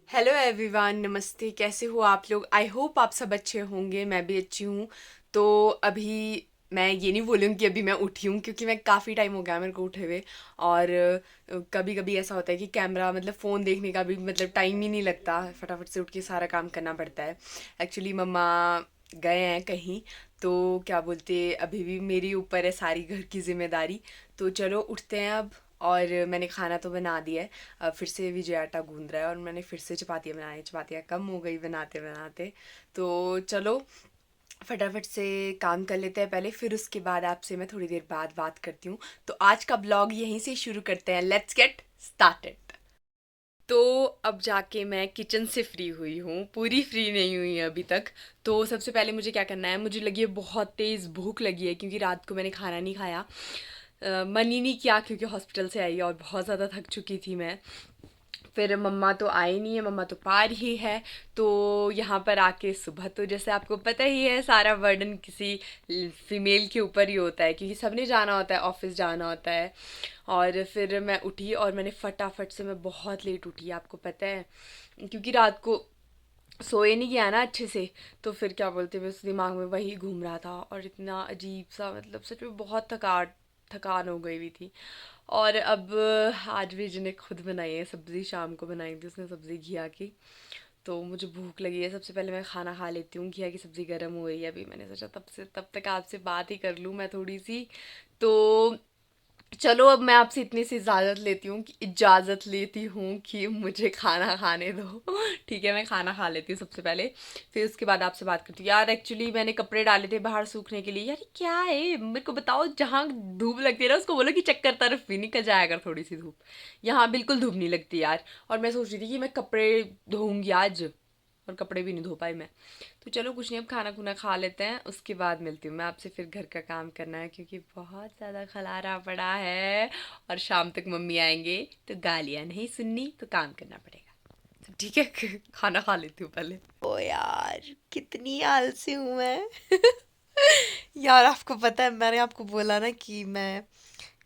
Hello everyone, नमस्ते। कैसे हो आप लोग? आई होप आप सब अच्छे होंगे। मैं भी अच्छी हूँ। तो अभी मैं ये नहीं बोलूँगी कि अभी मैं उठी हूँ, क्योंकि मैं काफ़ी टाइम हो गया मेरे को उठे हुए। और कभी कभी ऐसा होता है कि कैमरा मतलब फ़ोन देखने का भी मतलब टाइम ही नहीं लगता, फटाफट से उठ के सारा काम करना पड़ता है। एक्चुअली मम्मा गए हैं कहीं, तो क्या बोलते, अभी भी मेरे ऊपर है सारी घर की जिम्मेदारी। तो चलो उठते हैं अब। और मैंने खाना तो बना दिया है। अब फिर से विजय आटा गूंद रहा है और मैंने फिर से चपातियाँ बनाई। चपातियाँ कम हो गई बनाते बनाते। तो चलो फटाफट से काम कर लेते हैं पहले, फिर उसके बाद आपसे मैं थोड़ी देर बाद बात करती हूँ। तो आज का ब्लॉग यहीं से शुरू करते हैं। Let's get started. तो अब जाके मैं किचन से फ्री हुई हूँ, पूरी फ्री नहीं हुई अभी तक। तो सबसे पहले मुझे क्या करना है, मुझे लगी है बहुत तेज़ भूख लगी है, क्योंकि रात को मैंने खाना नहीं खाया। मन ही नहीं किया, क्योंकि हॉस्पिटल से आई और बहुत ज़्यादा थक चुकी थी मैं। फिर मम्मा तो आई नहीं है, मम्मा तो पार ही है। तो यहाँ पर आके सुबह तो जैसे आपको पता ही है, सारा बर्डन किसी फीमेल के ऊपर ही होता है, क्योंकि सबने जाना होता है, ऑफिस जाना होता है। और फिर मैं उठी और मैंने फटाफट से, मैं बहुत लेट उठी आपको पता है, क्योंकि रात को सोए नहीं गया ना अच्छे से। तो फिर क्या बोलते, बस दिमाग में वही घूम रहा था और इतना अजीब सा, मतलब सच में बहुत थकान हो गई हुई थी। और अब आज भी जिन्हें खुद बनाई है सब्ज़ी, शाम को बनाई थी उसने सब्ज़ी घिया की। तो मुझे भूख लगी है, सबसे पहले मैं खाना खा लेती हूँ। घिया की सब्ज़ी गर्म हो रही है अभी, मैंने सोचा तब तक आपसे बात ही कर लूँ मैं थोड़ी सी। तो चलो अब मैं आपसे इतनी सी इजाज़त लेती हूँ कि मुझे खाना खाने दो। ठीक है, मैं खाना खा लेती हूँ सबसे पहले, फिर उसके बाद आपसे बात करती हूँ। यार एक्चुअली मैंने कपड़े डाले थे बाहर सूखने के लिए। यार ये क्या है, मेरे को बताओ। जहाँ धूप लगती है ना, उसको बोलो कि चक्कर तरफ भी निकल जाया कर थोड़ी सी धूप। यहाँ बिल्कुल धूप नहीं लगती यार। और मैं सोच रही थी कि मैं कपड़े धोऊंगी आज, और कपड़े भी नहीं धो पाई मैं। तो चलो कुछ नहीं, अब खाना खुना खा लेते हैं, उसके बाद मिलती हूँ मैं आपसे। फिर घर का काम करना है, क्योंकि बहुत ज़्यादा खलारा पड़ा है। और शाम तक मम्मी आएंगे तो गालियाँ नहीं सुननी, तो काम करना पड़ेगा। तो ठीक है, खाना खा लेती हूँ पहले। ओ यार, कितनी आलसी हूँ मैं। यार आपको पता है, मैंने आपको बोला ना कि मैं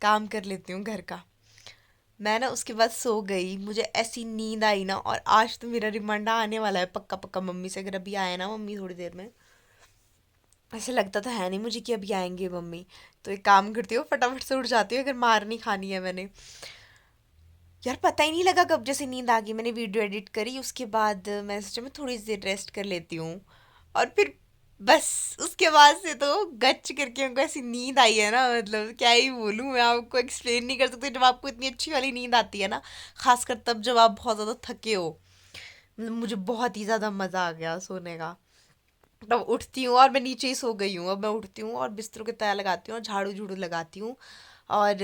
काम कर लेती हूँ घर का। मैं ना उसके बाद सो गई, मुझे ऐसी नींद आई ना। और आज तो मेरा रिमांडा आने वाला है पक्का पक्का मम्मी से, अगर अभी आए ना मम्मी थोड़ी देर में। ऐसे लगता तो है नहीं मुझे कि अभी आएंगे मम्मी। तो एक काम करती हूँ, फटाफट से उठ जाती हूँ, अगर मार नहीं खानी है मैंने। यार पता ही नहीं लगा कब जैसे नींद आ गई। मैंने वीडियो एडिट करी, उसके बाद मैं सोचा मैं थोड़ी सी देर रेस्ट कर लेती हूँ। और फिर बस उसके बाद से तो गच करके उनको ऐसी नींद आई है ना, मतलब क्या ही बोलूँ, मैं आपको एक्सप्लेन नहीं कर सकती। जब आपको इतनी अच्छी वाली नींद आती है ना, खासकर तब जब आप बहुत ज़्यादा थके हो, मतलब मुझे बहुत ही ज़्यादा मज़ा आ गया सोने का। तब उठती हूँ और मैं नीचे ही सो गई हूँ। अब मैं उठती हूँ और बिस्तरों के तय लगाती हूँ और झाड़ू झूड़ू लगाती हूँ। और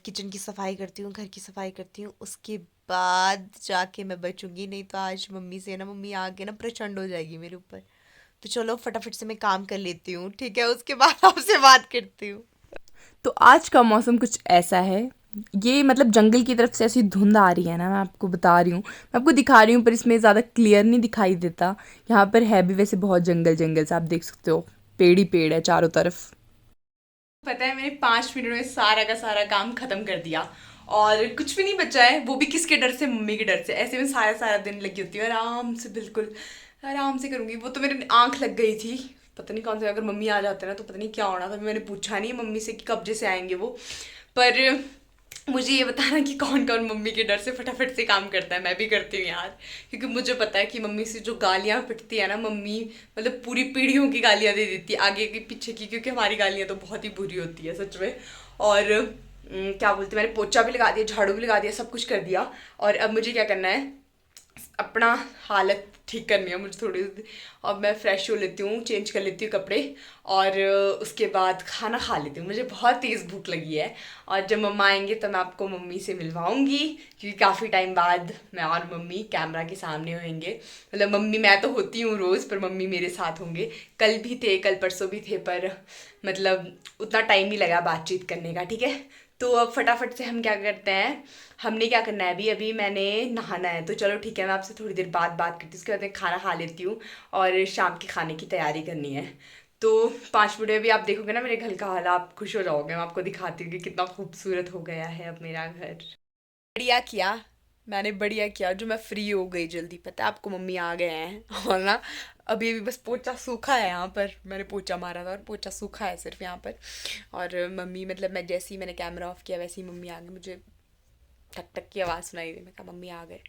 किचन की सफाई करती हूँ, घर की सफाई करती हूँ। उसके बाद जाके मैं बचूंगी, नहीं तो आज मम्मी से ना, मम्मी आके ना प्रचंड हो जाएगी मेरे ऊपर। तो चलो फटाफट से मैं काम कर लेती हूँ, ठीक है, उसके बाद आपसे बात करती हूँ। तो आज का मौसम कुछ ऐसा है। ये मतलब जंगल की तरफ से ऐसी धुंध आ रही है ना, मैं आपको बता रही हूँ, मैं आपको दिखा रही हूँ, पर इसमें ज़्यादा क्लियर नहीं दिखाई देता। यहाँ पर है भी वैसे बहुत जंगल जंगल से, आप देख सकते हो, पेड़ ही पेड़ है चारों तरफ। पता है, मैंने 5 मिनट में सारा का सारा काम खत्म कर दिया, और कुछ भी नहीं बचा है। वो भी किसके डर से? मम्मी के डर से। ऐसे में सारा सारा दिन लगी होती हूँ आराम से, बिल्कुल आराम से करूँगी। वो तो मेरे आंख लग गई थी, पता नहीं कौन से, अगर मम्मी आ जाते ना तो पता नहीं क्या होना था। मैंने पूछा नहीं मम्मी से कि कब जैसे आएंगे वो। पर मुझे ये बताना कि कौन कौन मम्मी के डर से फटाफट से काम करता है। मैं भी करती हूँ यार, क्योंकि मुझे पता है कि मम्मी से जो गालियाँ पिटती है ना मम्मी, मतलब पूरी पीढ़ियों की गालियाँ दे देती है, आगे की पीछे की, क्योंकि हमारी गालियाँ तो बहुत ही बुरी होती है सच में। और क्या बोलते हैं, मैंने पोछा भी लगा दिया, झाड़ू भी लगा दिया, सब कुछ कर दिया। और अब मुझे क्या करना है, अपना हालत ठीक करनी है मुझे थोड़ी सी। और मैं फ्रेश हो लेती हूँ, चेंज कर लेती हूँ कपड़े, और उसके बाद खाना खा लेती हूँ। मुझे बहुत तेज़ भूख लगी है। और जब मम्मा आएंगे तो मैं आपको मम्मी से मिलवाऊंगी, क्योंकि काफ़ी टाइम बाद मैं और मम्मी कैमरा के सामने होंगे। मतलब मम्मी, मैं तो होती हूँ रोज़, पर मम्मी मेरे साथ होंगे। कल भी थे, कल परसों भी थे, पर मतलब उतना टाइम नहीं लगा बातचीत करने का, ठीक है। तो अब फटाफट से हम क्या करते हैं, हमने क्या करना है, अभी अभी मैंने नहाना है। तो चलो ठीक है, मैं आपसे थोड़ी देर बाद बात करती हूँ, उसके बाद मैं खाना खा लेती हूँ और शाम के खाने की तैयारी करनी है। तो 5 मिनट में भी आप देखोगे ना मेरे घर का हाल, आप खुश हो जाओगे। मैं आपको दिखाती हूँ कि कितना खूबसूरत हो गया है अब मेरा घर। बढ़िया किया, मैंने बढ़िया किया जो मैं फ्री हो गई जल्दी। पता है आपको मम्मी आ गए हैं और ना अभी अभी बस पोछा सूखा है यहाँ पर। मैंने पोछा मारा था और पोछा सूखा है सिर्फ यहाँ पर। और मम्मी मतलब मैं जैसे ही मैंने कैमरा ऑफ किया वैसे ही मम्मी आ गई। मुझे टक टक की आवाज़ सुनाई दी। मैं कहा मम्मी आ गए।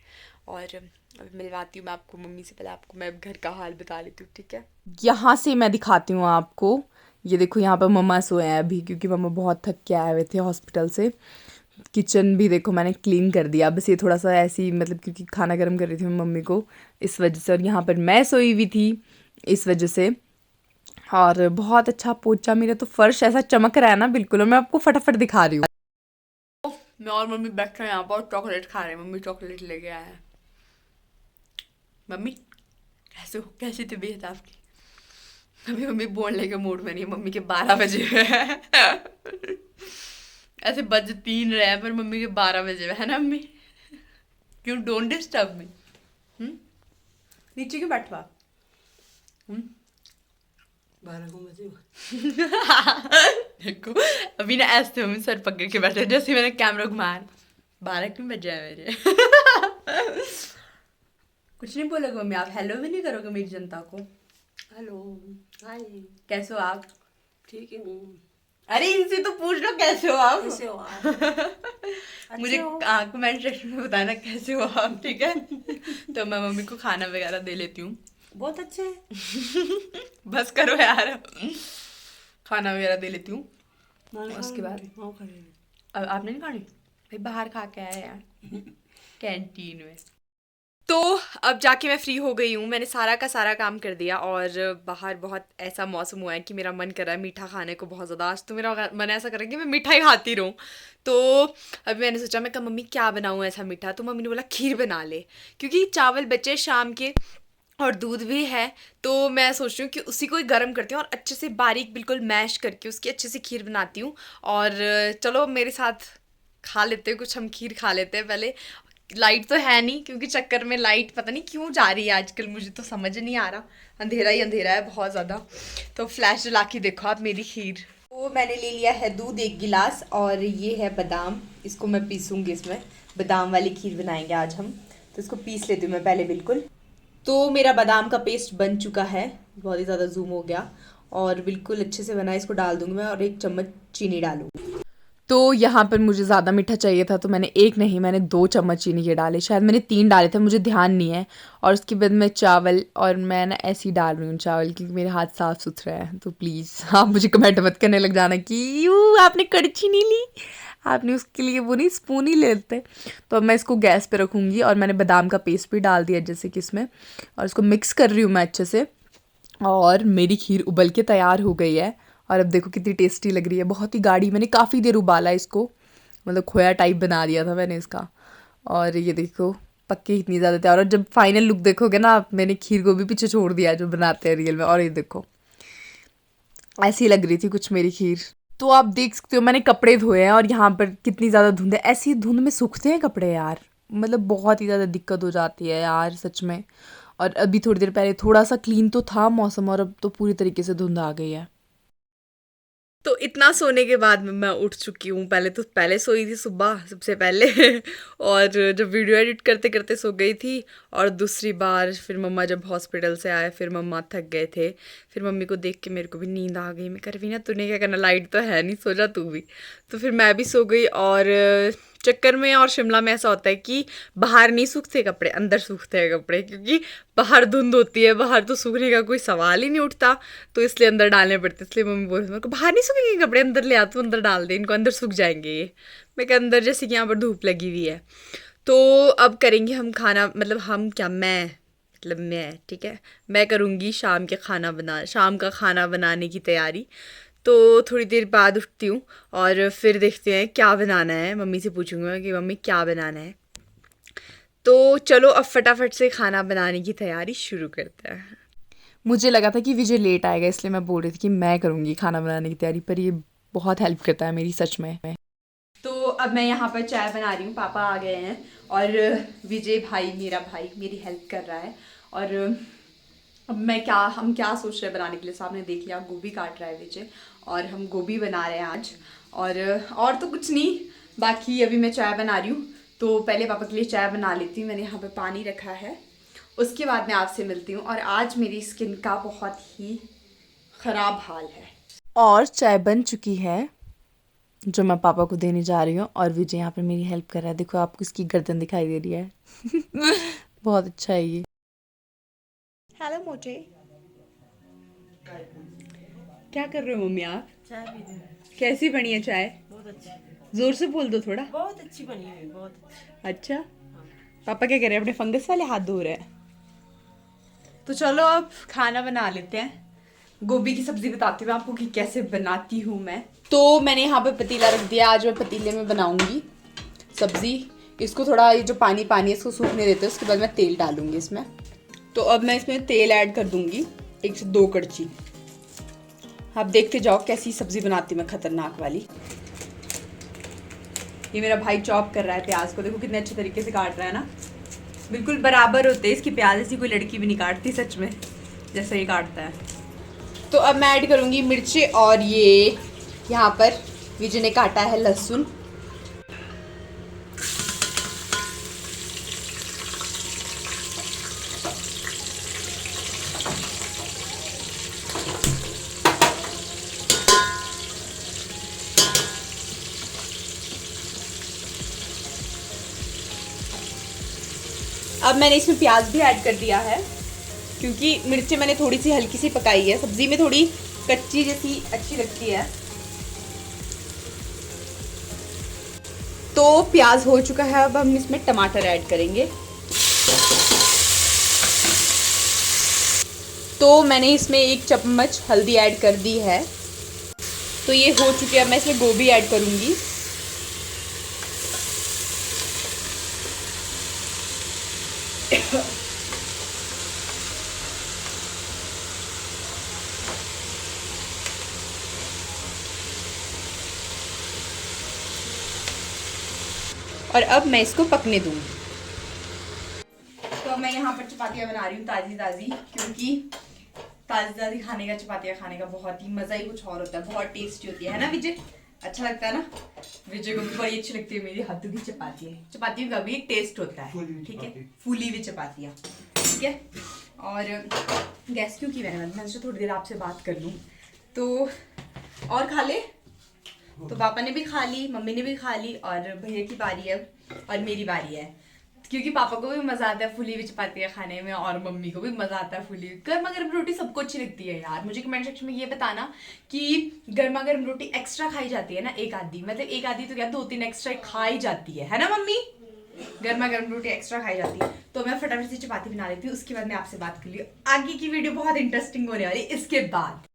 और अभी मिलवाती हूँ मैं आपको मम्मी से। पहले आपको मैं घर का हाल बता लेती हूँ, ठीक है। यहाँ से मैं दिखाती हूँ आपको। ये देखो यहाँ पर मम्मा सोए हैं अभी, क्योंकि मम्मा बहुत थक के आए हुए थे हॉस्पिटल से। किचन भी देखो मैंने क्लीन कर दिया। बस ये थोड़ा सा ऐसे ही मतलब क्योंकि खाना गर्म कर रही थी मैं मम्मी को, इस वजह से। और यहाँ पर मैं सोई हुई थी इस वजह से। और बहुत अच्छा पोछा, मेरा तो फर्श ऐसा चमक रहा है ना बिल्कुल। और मैं आपको फटाफट दिखा रही हूँ। मैं और मम्मी बैठे हैं यहाँ पर और चॉकलेट खा रहे हैं। मम्मी चॉकलेट लेके आए हैं। मम्मी कैसे हो, कैसी तबीयत है आपकी? अभी मम्मी बोलने के मूड में नहीं है। मम्मी के 12 बजे हुए हैं। ऐसे बज 3 रहे हैं पर मम्मी के 12 बजे हुए है ना मम्मी? क्यों, डोंट डिस्टर्ब मी। नीचे क्यों बैठवा? 12 को बजे। देखो अभी ना ऐसे मम्मी सर पकड़ के बैठे जैसे मैंने कैमरा घुमाया। 12 क्यों बजे है मेरे? कुछ नहीं बोलोगे मम्मी? आप हेलो भी नहीं करोगे मेरी जनता को? हेलो, हाय, कैसे हो आप? ठीक है हूँ। अरे इनसे तो पूछ लो कैसे हो आप। कैसे हो आप? मुझे अच्छे हो? कमेंट सेक्शन में बताना कैसे हो आप, ठीक है। तो मैं मम्मी को खाना वगैरह दे लेती हूँ। बहुत अच्छे बस करो यार। खाना वगैरह दे लेती हूँ। मैंने उसके खाना बाद नहीं, हाँ खाने। अब आपने नहीं खानी? भाई बाहर खा के आए यार कैंटीन में। तो अब जाके मैं फ्री हो गई हूँ। मैंने सारा का सारा काम कर दिया और बाहर बहुत ऐसा मौसम हुआ है कि मेरा मन कर रहा है मीठा खाने को बहुत ज़्यादा। आज तो मेरा मन ऐसा कर रहा है कि मैं मिठाई खाती रहूँ। तो अभी मैंने सोचा मैं कहा मम्मी क्या बनाऊँ ऐसा मीठा। तो मम्मी ने बोला खीर बना ले, क्योंकि चावल बचे शाम के और दूध भी है। तो मैं सोच रही हूँ कि उसी को ही गर्म करती हूँ और अच्छे से बारीक बिल्कुल मैश करके उसकी अच्छे से खीर बनाती हूँ। और चलो मेरे साथ खा लेते हैं कुछ, हम खीर खा लेते हैं पहले। लाइट तो है नहीं क्योंकि चक्कर में लाइट पता नहीं क्यों जा रही है आजकल, मुझे तो समझ नहीं आ रहा। अंधेरा ही अंधेरा है बहुत ज़्यादा। तो फ्लैश जला के देखो आप मेरी खीर। तो मैंने ले लिया है दूध 1 गिलास और ये है बादाम। इसको मैं पीसूँगी, इसमें बादाम वाली खीर बनाएंगे आज हम। तो इसको पीस लेती हूँ मैं पहले बिल्कुल। तो मेरा बादाम का पेस्ट बन चुका है, बहुत ही ज़्यादा जूम हो गया और बिल्कुल अच्छे से बना। इसको डाल दूँगी मैं और 1 चम्मच चीनी डालूँगी। तो यहाँ पर मुझे ज़्यादा मीठा चाहिए था, तो मैंने एक नहीं, मैंने 2 चम्मच चीनी के डाले। शायद मैंने 3 डाले थे, मुझे ध्यान नहीं है। और उसके बाद मैं चावल, और मैं ना ऐसे ही डाल रही हूँ चावल क्योंकि मेरे हाथ साफ़ सुथरे हैं। तो प्लीज़ आप मुझे कमेंट मत करने लग जाना कि यू आपने कड़छी नहीं ली, आपने उसके लिए वो नहीं स्पून ही ले लेते। तो अब मैं इसको गैस पे रखूँगी और मैंने बादाम का पेस्ट भी डाल दिया जैसे कि इसमें, और इसको मिक्स कर रही हूँ मैं अच्छे से। और मेरी खीर उबल के तैयार हो गई है और अब देखो कितनी टेस्टी लग रही है। बहुत ही गाढ़ी, मैंने काफ़ी देर उबाला इसको, मतलब खोया टाइप बना दिया था मैंने इसका। और ये देखो पक्के इतनी ज़्यादा तैयार। और जब फाइनल लुक देखोगे ना आप, मैंने खीर को भी पीछे छोड़ दिया है जो बनाते हैं रियल में। और ये देखो ऐसी लग रही थी कुछ मेरी खीर। तो आप देख सकते हो मैंने कपड़े धोए हैं और यहाँ पर कितनी ज़्यादा धुंध है। ऐसी धुंध में सूखते हैं कपड़े यार, मतलब बहुत ही ज़्यादा दिक्कत हो जाती है यार सच में। और अभी थोड़ी देर पहले थोड़ा सा क्लीन तो था मौसम, और अब तो पूरी तरीके से धुंध आ गई है। तो इतना सोने के बाद में मैं उठ चुकी हूँ। पहले सोई थी सुबह सबसे पहले और जब वीडियो एडिट करते करते सो गई थी। और दूसरी बार फिर मम्मा जब हॉस्पिटल से आए, फिर मम्मा थक गए थे, फिर मम्मी को देख के मेरे को भी नींद आ गई। मैं कह रही ना तूने क्या करना, लाइट तो है नहीं, सो जा तू भी। तो फिर मैं भी सो गई। और चक्कर में और शिमला में ऐसा होता है कि बाहर नहीं सूखते कपड़े, अंदर सूखते हैं कपड़े, क्योंकि बाहर धुंध होती है, बाहर तो सूखने का कोई सवाल ही नहीं उठता। तो इसलिए अंदर डालने पड़ते। इसलिए मम्मी बोल रही मेरे को बाहर नहीं सूखेंगे कपड़े, अंदर ले आ, तू अंदर डाल दे, इनको अंदर सूख जाएंगे ये। मैं कहा अंदर जैसे कि यहाँ पर धूप लगी हुई है। तो अब करेंगे हम खाना, मतलब हम क्या, मैं ठीक है, मैं करूँगी शाम का खाना बनाने की तैयारी। तो थोड़ी देर बाद उठती हूँ और फिर देखते हैं क्या बनाना है। मम्मी से पूछूंगा कि मम्मी क्या बनाना है। तो चलो अब फटाफट से खाना बनाने की तैयारी शुरू करते हैं। मुझे लगा था कि विजय लेट आएगा, इसलिए मैं बोल रही थी कि मैं करूँगी खाना बनाने की तैयारी, पर ये बहुत हेल्प करता है मेरी सच में। तो अब मैं यहाँ पर चाय बना रही हूँ, पापा आ गए हैं और विजय भाई, मेरा भाई, मेरी हेल्प कर रहा है। और अब हम क्या सोच रहे हैं बनाने के लिए। सामने देख लिया गोभी काट रहा है विजय और हम गोभी बना रहे हैं आज। और तो कुछ नहीं, बाकी अभी मैं चाय बना रही हूँ। तो पहले पापा के लिए चाय बना लेती हूँ। मैंने यहाँ पे पानी रखा है, उसके बाद मैं आपसे मिलती हूँ। और आज मेरी स्किन का बहुत ही ख़राब हाल है। और चाय बन चुकी है जो मैं पापा को देने जा रही हूँ, और विजय यहाँ पर मेरी हेल्प कर रहा है। देखो आपको इसकी गर्दन दिखाई दे रही है। बहुत अच्छा है ये। हेलो मोटे, क्या कर रहे हो मम्मी आप? चाय पी रही हूँ। कैसी बनी है चाय? बहुत अच्छी, जोर से बोल दो थोड़ा। बहुत अच्छी बनी हुई, बहुत अच्छी। अच्छा, पापा क्या कर रहे हैं? अपने फंगस वाले हाथ धो रहे हैं। तो चलो अब खाना बना लेते हैं। गोभी की सब्जी बताती हूँ आपको कि कैसे बनाती हूँ मैं। तो मैंने यहाँ पे पतीला रख दिया। आज मैं पतीले में बनाऊंगी सब्जी। इसको थोड़ा, ये जो पानी पानी है इसको सूखने देते हैं, उसके बाद मैं तेल डालूंगी इसमें। तो अब मैं इसमें तेल ऐड कर दूंगी 1 से 2 कड़छी। आप देखते जाओ कैसी सब्जी बनाती हूँ मैं, खतरनाक वाली। ये मेरा भाई चॉप कर रहा है प्याज को, देखो कितने अच्छे तरीके से काट रहा है ना। बिल्कुल बराबर होते हैं इसकी प्याज, ऐसी कोई लड़की भी नहीं काटती सच में जैसा ये काटता है। तो अब मैं ऐड करूँगी मिर्ची, और ये यहाँ पर विजय ने काटा है लहसुन। अब मैंने इसमें प्याज भी ऐड कर दिया है, क्योंकि मिर्ची मैंने थोड़ी सी हल्की सी पकाई है। सब्जी में थोड़ी कच्ची जैसी अच्छी लगती है। तो प्याज हो चुका है, अब हम इसमें टमाटर ऐड करेंगे। तो मैंने इसमें 1 चम्मच हल्दी ऐड कर दी है। तो ये हो चुके हैं। अब मैं इसमें गोभी ऐड करूंगी। और अब मैं इसको पकने दूंगी। तो अब मैं यहाँ पर चपातियाँ बना रही हूँ ताज़ी ताज़ी, क्योंकि ताज़ी ताज़ी खाने का, चपातियाँ खाने का बहुत ही मज़ा ही कुछ और होता है। बहुत टेस्टी होती है ना विजय? अच्छा लगता है ना? विजय को भी बड़ी अच्छी लगती है मेरी हाथों की चपातियाँ। चपातियों का भी एक टेस्ट होता है, ठीक है? फूली हुई चपातियाँ, ठीक है? और गैस क्यों की मैंने सोचा थोड़ी देर आपसे बात कर लूँ। तो और खा ले। तो पापा ने भी खा ली, मम्मी ने भी खा ली, और भैया की बारी है और मेरी बारी है। क्योंकि पापा को भी मज़ा आता है फूली हुई चपातियाँ खाने में, और मम्मी को भी मज़ा आता है फूली। गर्मा गर्म रोटी सबको अच्छी लगती है यार। मुझे कमेंट सेक्शन में ये बताना कि गर्मा गर्म रोटी एक्स्ट्रा खाई जाती है ना, एक आधी, मतलब एक आधी तो क्या 2-3 एक्स्ट्रा खाई जाती है ना मम्मी? गर्मा गर्म रोटी एक्स्ट्रा खाई जाती है। तो मैं फटाफट से चपाती बना लेती हूँ, उसके बाद मैं आपसे बात कर ली। आगे की वीडियो बहुत इंटरेस्टिंग होने वाली इसके बाद।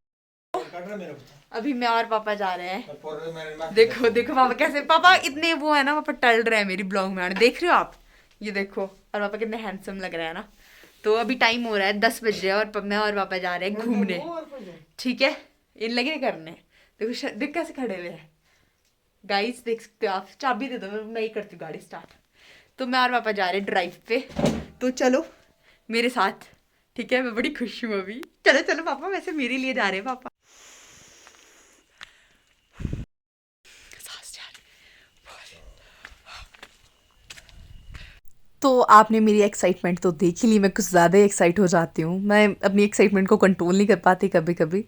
अभी मैं और पापा जा रहे हैं। देखो देखो पापा कैसे, पापा इतने वो है ना, पापा टल रहे हैं मेरी ब्लॉग में आने, देख रहे हो आप? ये देखो, और पापा कितने हैंडसम लग रहे हैं ना। तो अभी टाइम हो रहा है 10 बजे, और मैं और पापा जा रहे हैं घूमने, ठीक है? इन लगे करने, देखो देख कैसे खड़े हुए हैं गाइस, देख सकते हो आप। चाबी दे दो, मैं ही करती हूँ गाड़ी स्टार्ट। तो मैं और पापा जा रहे हैं ड्राइव पे, तो चलो मेरे साथ, ठीक है? मैं बड़ी खुश हूँ अभी। चलो चलो पापा, वैसे मेरे लिए जा रहे हैं पापा। तो आपने मेरी एक्साइटमेंट तो देख ही ली। मैं कुछ ज़्यादा ही एक्साइट हो जाती हूँ। मैं अपनी एक्साइटमेंट को कंट्रोल नहीं कर पाती कभी कभी।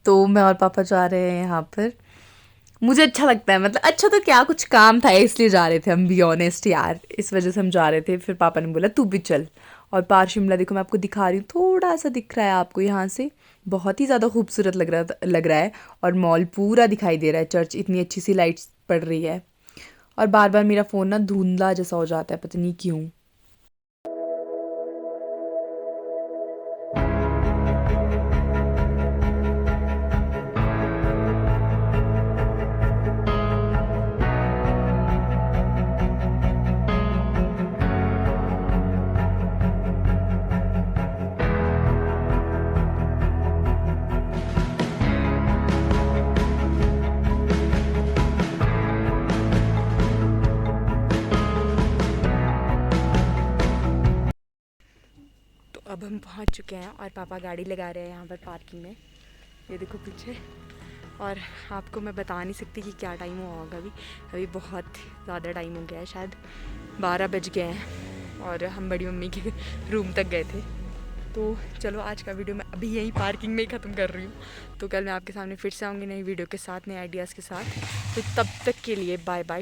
तो मैं और पापा जा रहे हैं यहाँ पर। मुझे अच्छा लगता है, मतलब अच्छा तो क्या, कुछ काम था इसलिए जा रहे थे हम, बी ऑनेस्ट यार, इस वजह से हम जा रहे थे। फिर पापा ने बोला तू भी चल। और पार शिमला देखो, मैं आपको दिखा रही हूँ, थोड़ा सा दिख रहा है आपको यहाँ से, बहुत ही ज़्यादा खूबसूरत लग रहा है। और मॉल पूरा दिखाई दे रहा है, चर्च, इतनी अच्छी सी लाइट्स पड़ रही है। और बार बार मेरा फ़ोन ना धुंधला जैसा हो जाता है, पता नहीं क्यों। अब हम पहुंच चुके हैं, और पापा गाड़ी लगा रहे हैं यहाँ पर पार्किंग में। ये देखो पीछे, और आपको मैं बता नहीं सकती कि क्या टाइम हुआ होगा अभी। अभी बहुत ज़्यादा टाइम हो गया है, शायद 12 बज गए हैं और हम बड़ी मम्मी के रूम तक गए थे। तो चलो आज का वीडियो मैं अभी यहीं पार्किंग में ही ख़त्म कर रही हूँ। तो कल मैं आपके सामने फिर से आऊँगी नई वीडियो के साथ, नए आइडियाज़ के साथ। तो तब तक के लिए बाय बाय।